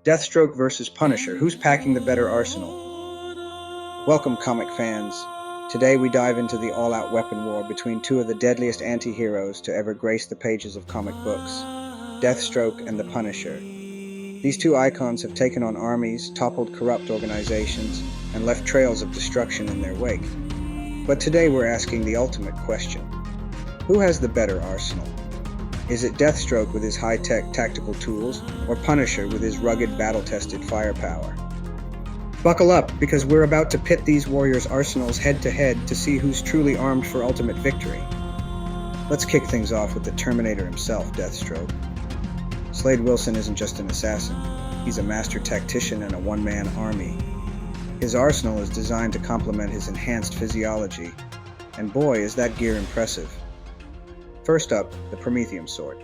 Deathstroke versus Punisher. Who's packing the better arsenal? Welcome, comic fans. Today we dive into the all-out weapon war between two of the deadliest anti-heroes to ever grace the pages of comic books, Deathstroke and the Punisher. These two icons have taken on armies, toppled corrupt organizations, and left trails of destruction in their wake. But today we're asking the ultimate question. Who has the better arsenal? Is it Deathstroke with his high-tech tactical tools, or Punisher with his rugged, battle-tested firepower? Buckle up, because we're about to pit these warriors' arsenals head-to-head to see who's truly armed for ultimate victory. Let's kick things off with the Terminator himself, Deathstroke. Slade Wilson isn't just an assassin. He's a master tactician and a one-man army. His arsenal is designed to complement his enhanced physiology, and boy, is that gear impressive. First up, the Prometheum sword.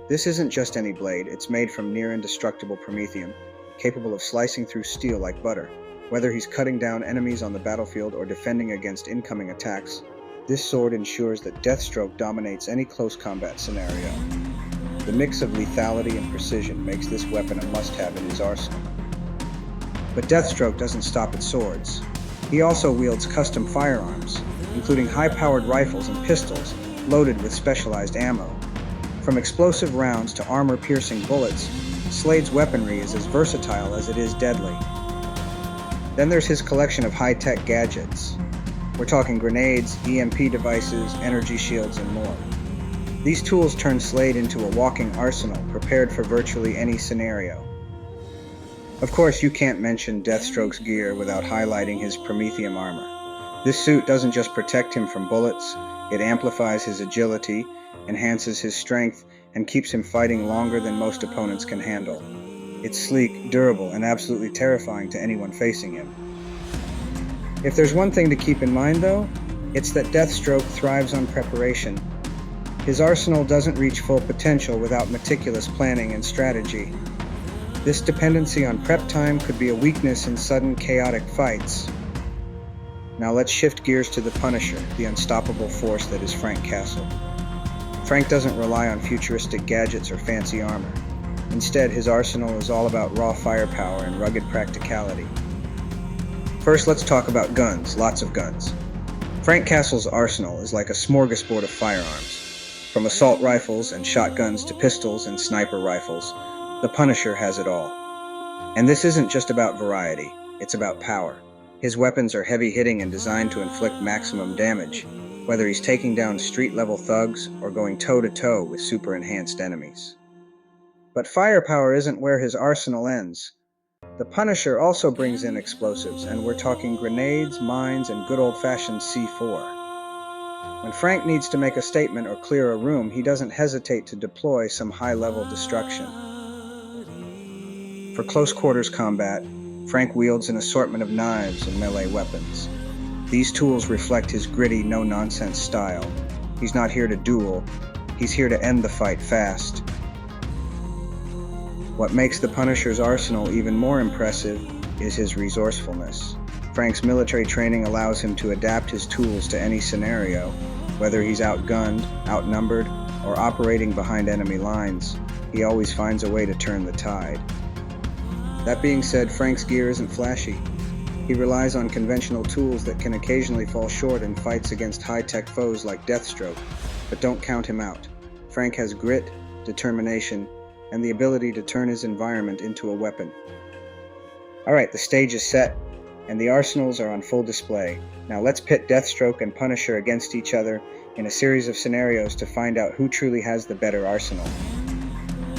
This isn't just any blade, it's made from near-indestructible promethium, capable of slicing through steel like butter. Whether he's cutting down enemies on the battlefield or defending against incoming attacks, this sword ensures that Deathstroke dominates any close combat scenario. The mix of lethality and precision makes this weapon a must-have in his arsenal. But Deathstroke doesn't stop at swords. He also wields custom firearms, including high-powered rifles and pistols loaded with specialized ammo. From explosive rounds to armor-piercing bullets, Slade's weaponry is as versatile as it is deadly. Then there's his collection of high-tech gadgets. We're talking grenades, EMP devices, energy shields, and more. These tools turn Slade into a walking arsenal, prepared for virtually any scenario. Of course, you can't mention Deathstroke's gear without highlighting his promethium armor. This suit doesn't just protect him from bullets, it amplifies his agility, enhances his strength, and keeps him fighting longer than most opponents can handle. It's sleek, durable, and absolutely terrifying to anyone facing him. If there's one thing to keep in mind, though, it's that Deathstroke thrives on preparation. His arsenal doesn't reach full potential without meticulous planning and strategy. This dependency on prep time could be a weakness in sudden, chaotic fights. Now let's shift gears to the Punisher, the unstoppable force that is Frank Castle. Frank doesn't rely on futuristic gadgets or fancy armor. Instead, his arsenal is all about raw firepower and rugged practicality. First, let's talk about guns, lots of guns. Frank Castle's arsenal is like a smorgasbord of firearms. From assault rifles and shotguns to pistols and sniper rifles, the Punisher has it all. And this isn't just about variety, it's about power. His weapons are heavy-hitting and designed to inflict maximum damage, whether he's taking down street-level thugs or going toe-to-toe with super-enhanced enemies. But firepower isn't where his arsenal ends. The Punisher also brings in explosives, and we're talking grenades, mines, and good old-fashioned C4. When Frank needs to make a statement or clear a room, he doesn't hesitate to deploy some high-level destruction. For close-quarters combat, Frank wields an assortment of knives and melee weapons. These tools reflect his gritty, no-nonsense style. He's not here to duel, he's here to end the fight fast. What makes the Punisher's arsenal even more impressive is his resourcefulness. Frank's military training allows him to adapt his tools to any scenario, whether he's outgunned, outnumbered, or operating behind enemy lines. He always finds a way to turn the tide. That being said, Frank's gear isn't flashy. He relies on conventional tools that can occasionally fall short in fights against high-tech foes like Deathstroke, but don't count him out. Frank has grit, determination, and the ability to turn his environment into a weapon. Alright, the stage is set, and the arsenals are on full display. Now let's pit Deathstroke and Punisher against each other in a series of scenarios to find out who truly has the better arsenal.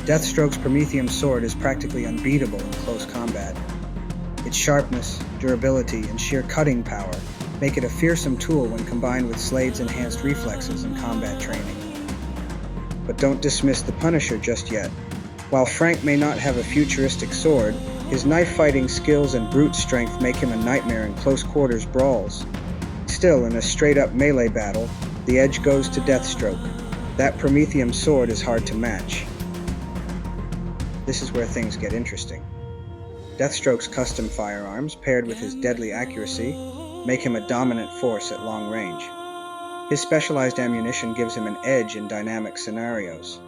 Deathstroke's promethium sword is practically unbeatable in close combat. Its sharpness, durability, and sheer cutting power make it a fearsome tool when combined with Slade's enhanced reflexes and combat training. But don't dismiss the Punisher just yet. While Frank may not have a futuristic sword, his knife-fighting skills and brute strength make him a nightmare in close-quarters brawls. Still, in a straight-up melee battle, the edge goes to Deathstroke. That promethium sword is hard to match. This is where things get interesting. Deathstroke's custom firearms, paired with his deadly accuracy, make him a dominant force at long range. His specialized ammunition gives him an edge in dynamic scenarios.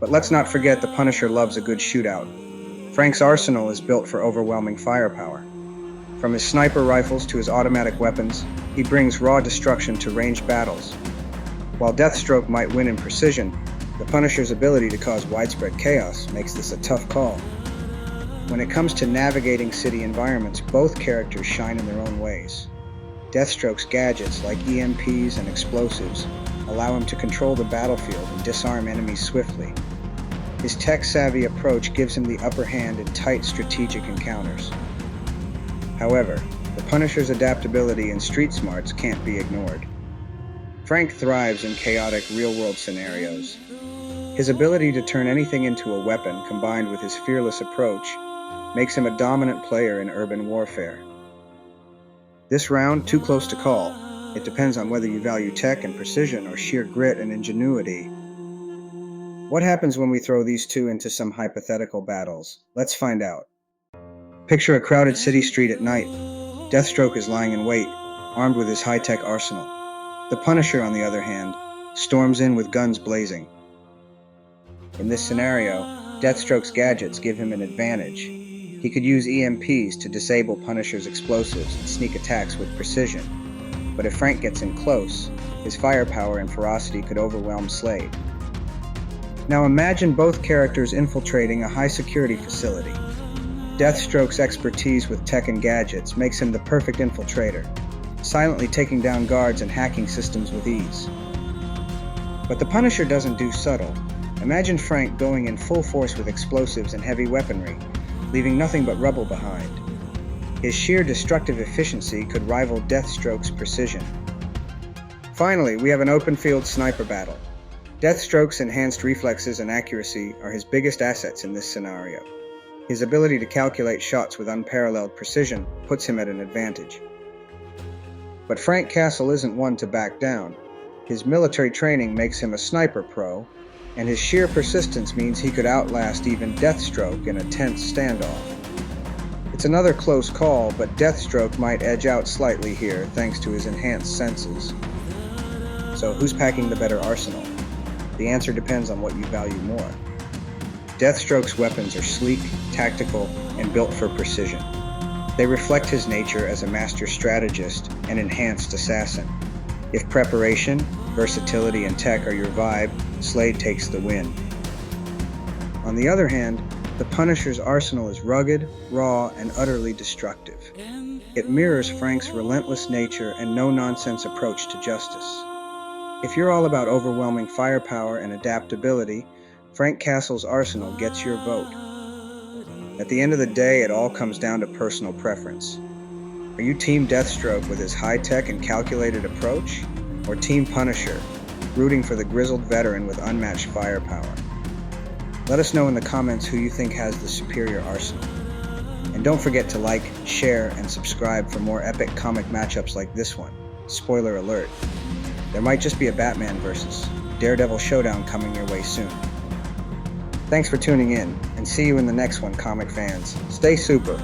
But let's not forget the Punisher loves a good shootout. Frank's arsenal is built for overwhelming firepower. From his sniper rifles to his automatic weapons, he brings raw destruction to ranged battles. While Deathstroke might win in precision, the Punisher's ability to cause widespread chaos makes this a tough call. When it comes to navigating city environments, both characters shine in their own ways. Deathstroke's gadgets, like EMPs and explosives, allow him to control the battlefield and disarm enemies swiftly. His tech-savvy approach gives him the upper hand in tight strategic encounters. However, the Punisher's adaptability and street smarts can't be ignored. Frank thrives in chaotic real-world scenarios. His ability to turn anything into a weapon, combined with his fearless approach, makes him a dominant player in urban warfare. This round, too close to call. It depends on whether you value tech and precision or sheer grit and ingenuity. What happens when we throw these two into some hypothetical battles? Let's find out. Picture a crowded city street at night. Deathstroke is lying in wait, armed with his high-tech arsenal. The Punisher, on the other hand, storms in with guns blazing. In this scenario, Deathstroke's gadgets give him an advantage. He could use EMPs to disable Punisher's explosives and sneak attacks with precision. But if Frank gets in close, his firepower and ferocity could overwhelm Slade. Now imagine both characters infiltrating a high-security facility. Deathstroke's expertise with tech and gadgets makes him the perfect infiltrator, silently taking down guards and hacking systems with ease. But the Punisher doesn't do subtle. Imagine Frank going in full force with explosives and heavy weaponry, leaving nothing but rubble behind. His sheer destructive efficiency could rival Deathstroke's precision. Finally, we have an open-field sniper battle. Deathstroke's enhanced reflexes and accuracy are his biggest assets in this scenario. His ability to calculate shots with unparalleled precision puts him at an advantage. But Frank Castle isn't one to back down. His military training makes him a sniper pro, and his sheer persistence means he could outlast even Deathstroke in a tense standoff. It's another close call, but Deathstroke might edge out slightly here thanks to his enhanced senses. So who's packing the better arsenal? The answer depends on what you value more. Deathstroke's weapons are sleek, tactical, and built for precision. They reflect his nature as a master strategist and enhanced assassin. If preparation, versatility, and tech are your vibe, Slade takes the win. On the other hand, the Punisher's arsenal is rugged, raw, and utterly destructive. It mirrors Frank's relentless nature and no-nonsense approach to justice. If you're all about overwhelming firepower and adaptability, Frank Castle's arsenal gets your vote. At the end of the day, it all comes down to personal preference. Are you Team Deathstroke with his high-tech and calculated approach? Or Team Punisher, rooting for the grizzled veteran with unmatched firepower? Let us know in the comments who you think has the superior arsenal. And don't forget to like, share, and subscribe for more epic comic matchups like this one. Spoiler alert. There might just be a Batman versus Daredevil Showdown coming your way soon. Thanks for tuning in, and see you in the next one, comic fans. Stay super!